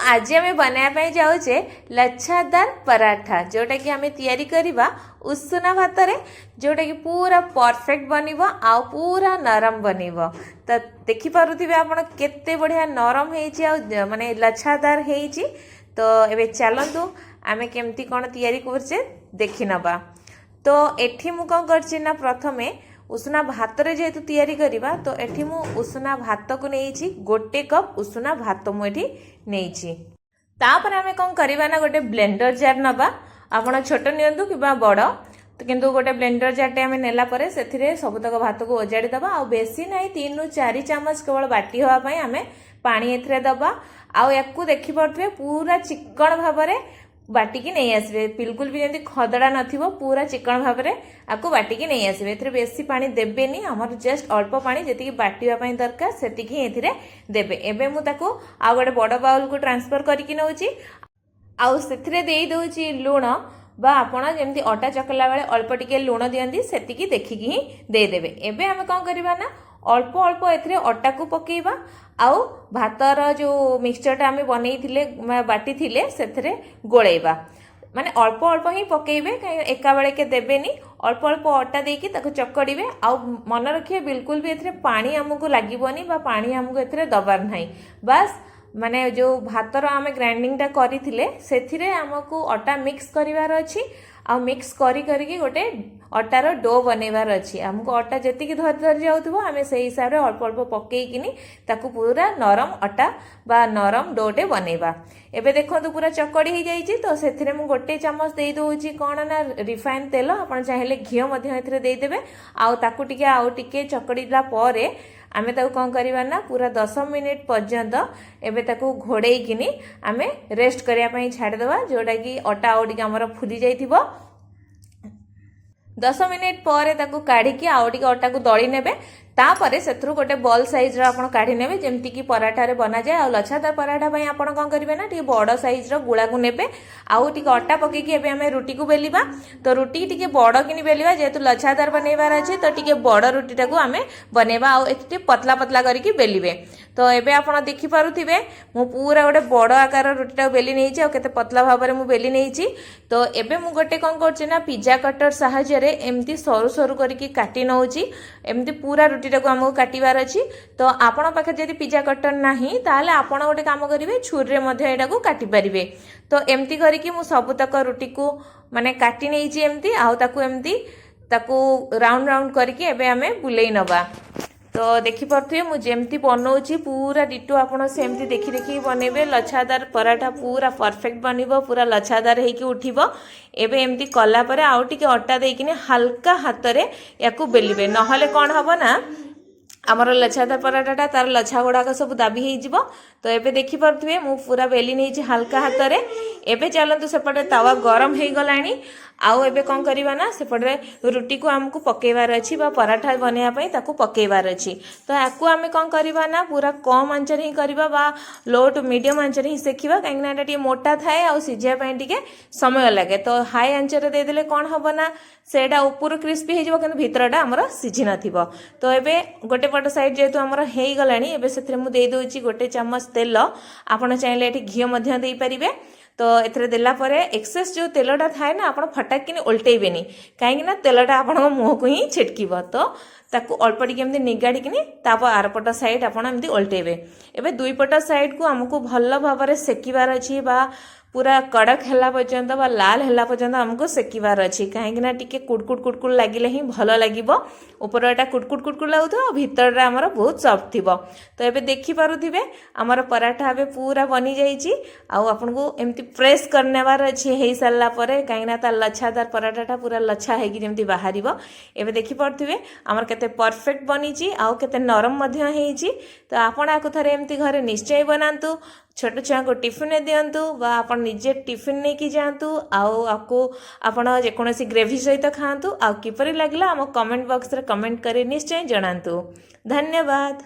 आज आम बनाया जाऊे लच्छादार पराठा जोटा कि आम तैयारी करवा उषुना भात रे जोटा कि पूरा परफेक्ट बनिब आ पूरा नरम बनिब। तो देखिपे आप केते बढ़िया नरम हो माने लच्छादार हो। तो एबे चलतु आम केमती कौन तैयारी करछे देखि नबा। तो एठी मु कौन करछि ना प्रथमे उषुना भात रे जेहेतु तैयारी करिबा तो एठी मु उषुना भात को नेइछि गोटे कप उषुना भात मु एठी नेइछि। तापर आमे कौन करिबा ना गोटे ब्लेंडर जार नबा आपण छोट नियंतु किबा बड़ तो किंतु गोटे ब्लेंडर जारटे आमे नेला परे सेथिरे सबतक भात को ओजाड़ी दबा आ बेसी नाही 3 रु 4 चम्मच केवल बाटी होवा पई आमे पानी एथिरे दबा आ याकू देखि पड़थबे पूरा चिकन भाबरे बाटिकी नहीं आसबे बिल्कुल भी जमी खदड़ा नथिबो पूरा चिकन भाव में आपको बाटिकी नहीं आसबे। एथिरे बेसी पानी देबेनी हमर जस्ट अल्प पानी जेतिकी बाटिबा पई दरकार सेतिकी एथिरे देबे। एबे मु ताको आ गोटे बड़ बाउल को ट्रांसफर करके नउची आउ सेथिरे देई दउची लूण बा आपण जेमती अटा चकला बेले अल्प टिके लूण दियंती सेतिकी देखिकी ही दे देबे। एबे आमे कोन करबा ना अल्प अल्प एथिरे अटा को पकेइबा आउ भातर जो मिक्सचरटा आमे बनैथिले बाटी थिले सेथिरे गोळेबा माने अल्प अल्प ही पकेइबे एका बेले के देबेनी अल्प अल्प अटा देकी ताको चकड़ीबे आउ मन रखिए बिल्कुल भी एथिरे पानी हमको लागिबोनी बा पानी हमको एथिरे दबार नाही। बस माने जो भातर आमे ग्राइंडिंगटा करिथिले सेथिरे हमको अटा मिक्स करिवार अछि आ मिक्स करी करके गोटे अटार डो बनैबार अछि। हमको अटा जेतिकी धर धर जाउथबो आमे सेही हिसाब रे अल्प अल्प पकेइकिनी ताकू पूरा नरम अटा बा नरम डोटे बनैबा। एबे देखंतु पूरा चकड़ी हो जाइछि तो सेथिरे मु गोटे चम्मच देई दउछि कोन ना रिफाइन तेल आपण चाहिले घी मध्ये एथिरे देई देबे आउ ताकू टिके चकड़ीला परे आमे ताकू कौन करवा ना पूरा 10 मिनिट पर्यंत एबे ताकू घोड़े किनी आमे रेस्ट करिया पई छाड़ देबा जोटा कि अटा आउ टिके हमर फुली जाइथिबो। 10 मिनिट पर ताकू काढ़ी की आउ टिके अटा को दଳି नेबे तापरे सेथरु गोटे बॉल साइज रो आपण काढ़ी नेबे जेमति की पराठा रे बना जाय। आ लच्छादार पराठा पई आपण कोन करिवे ना टिके बड़ साइज रो गुळा को नेबे आउ टिके अटा पके की एबे हमें रुटी को बेलिबा। तो रुटी टिके बड़ किनी बेलिबा जेतु लच्छादार बनैबार अछि तो टिके बड़ रुटीटा को हमें बनेबा आउ एते पतला पतला करिकी बेलिबे। तो एबे आपण देखि पारुथिबे मु पूरा गोटे बड़ आकार रुटीटा बेली नेइछि आ केते पतला भाव रे मु बेली नेइछि। तो एबे मु गोटे कोन करछि ना पिज्जा कटर सहाय्य रे एमती सरू सरू करिकी काटी नउछि एमती पूरा रुटीटा को हमको काटिबार अछि। तो आपण पाखे जदि पिज्जा कटर नाही ताले आपण गोटे काम करिवे छुरी रे मध्ये एटा को काटि परिबे। तो एमती करिकी मु सबतक रुटी को माने काटी नेइछि एमती आउ ताकू राउंड राउंड करिकी एबे हमें बुलेई नबा। तो देखि पड़थि मु जेमती बनौछि पूरा डिटो आपण सेमती देखि देखि बनेबे। लच्छादार पराठा पूरा परफेक्ट बनिबो पूरा लच्छादार हेकी उठिबो। एबे एमती कला परे आउ टिके अटा देकिने हल्का हाथ रे याकू बेलिबे नहले कोन हबो ना आमर लच्छादार पराठाटा तार लच्छा गुड़ाक सब दाबी हो जिवो। तो एबे देखि पड़थि मु पूरा बेली नेछि हल्का हाथ रे। एबे चलंतु सेपटे तावा गरम हे गलानी आउ एबे कोन करिवा ना सेपटे रुटी को हमको पकेबार अछि बा पराठा बनेया पई ताकू पकेबार अछि। तो याकू आमे कोन करिवा ना पूरा कम आंच रे ही करिवा बा लो टू मीडियम आंच रे ही सेखिबा काहेकि ना एटा टी मोटा थाए आउ सिजिया पई टिके समय लागे। तो हाई आंच रे दे देले कोन हबो ना सेटा ऊपर क्रिस्पी हे जिवो किंतु भितरटा हमर सिझि नथिबो। तो एबे गोटे पट साइड जेतु हमर हेई गलानी एबे सेथरे मु देई दोछि गोटे चम्मच तेल आपण चाहिले एठी घी मध्ये देई परिबे। तो एथरे देला परे एक्सेस जो तेलटा थाए ना आपण फटाक किनी उल्टेइबेनी काहेकि ना तेलटा आपण मुह को ही छिटकीबो। तो ताकू अल्प टिके एमती निगाड़ी किनी तापर आरपट साइड आपण एमती उल्टेइबे। एबे दुई पट साइड को हमको भल भाबरे सेकिबार अछि बा पूरा कड़क हैला पर्यंत बा लाल हैला पर्यंत हमको सेकिबार अछि काहेकि ना टिके कुडकुड लागिले ही भलो लागिबो। ऊपर एटा कुडकुड लागुथो भीतर रा हमर बहुत सॉफ्ट थिबो। तो एबे देखि पारुथिबे हमर पराठा एबे पूरा बनी जाईची आउ आपनको एमती प्रेस करनेबार अछि हेई साला परे काहेकि ना ता लच्छादार पराठाटा पूरा लच्छा हेकी जेमती बाहरिबो। एबे देखि पारुथिबे हमर केते परफेक्ट बनीची आउ केते नरम मध्य हेईची। तो आपण आकु थरे एमती घरे निश्चय बनांतु छोट छुआ को टिफिन दिंतु बा आप निजे टिफिन नहीं कि जातु आपको आपण जेकोसी ग्रेवी सहित खातु आ किपरि लागला आम कमेंट बॉक्स रे कमेंट करी निश्चय जनातु। धन्यवाद।